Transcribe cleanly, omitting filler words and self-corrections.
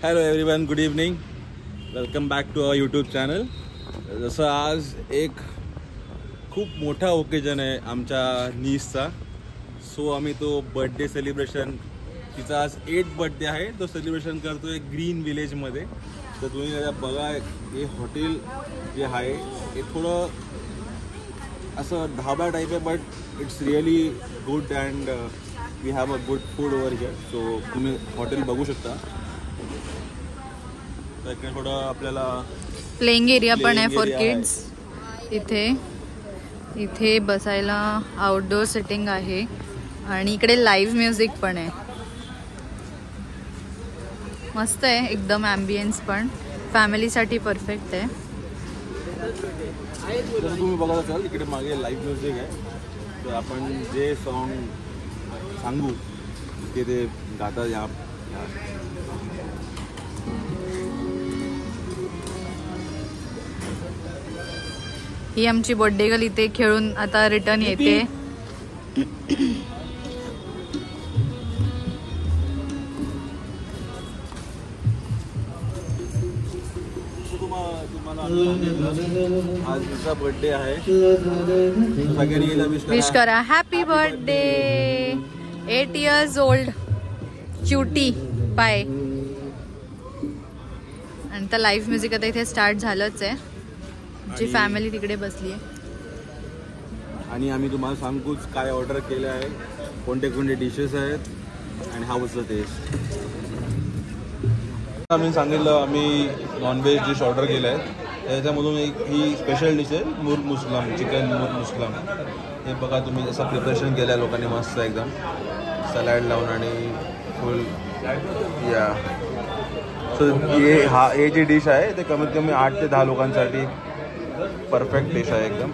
Hello everyone, good evening. Welcome back to our YouTube channel. जसं आज एक खूप मोठा ओकेजन आहे आमच्या नीसचा, सो आम्ही तो बर्थडे सेलिब्रेशन, तिचा आज 8th बर्थडे आहे, तो सेलिब्रेशन करतो आहे ग्रीन विलेजमध्ये. तर तुम्ही बघा, हे हॉटेल जे आहे हे थोडं असं ढाबा टाईप आहे, but it's really good and we have a good food over here. So तुम्ही हॉटेल बघू शकता. तर थोडं आपल्याला प्लेइंग एरिया पण आहे फॉर किड्स. इथे बसायला आउटडोर सिटिंग आहे आणि इकडे लाईव्ह म्युझिक पण आहे. मस्त आहे एकदम. ॲम्बियन्स पण फॅमिलीसाठी परफेक्ट आहे. जसं तुम्ही बघत असाल इकडे मागे लाईव्ह म्युझिक आहे. तर आपण जे सॉन्ग सांगू ते गातात या. ही आमची बर्थडे गर्ल इथे खेळून आता रिटर्न येते. आज तिचा बर्थडे आहे, विश करा. Happy birthday 8 years old cutie bye. आणि तर लाईव्ह म्युझिक आता इथे स्टार्ट झालंच आहे. जी फॅमिली तिकडे बसली आहे. आणि आम्ही तुम्हाला सांगूच काय ऑर्डर केलं आहे, कोणते कोणते डिशेस आहेत आणि हाऊ वाज द टेस्ट. आम्ही सांगितलं आम्ही नॉनव्हेज डिश ऑर्डर केलं आहे. त्याच्यामधून एक ही स्पेशल डिश आहे नूर मुस्लम, चिकन नूर मुस्लम. हे बघा तुम्ही असं प्रिपरेशन केलं आहे लोकांनी मस्त एकदम सॅलॅड लावून आणि फुल या. सो हे जी डिश आहे ते कमीत कमी 8 ते 10 लोकांसाठी परफेक्ट डिश आहे एकदम.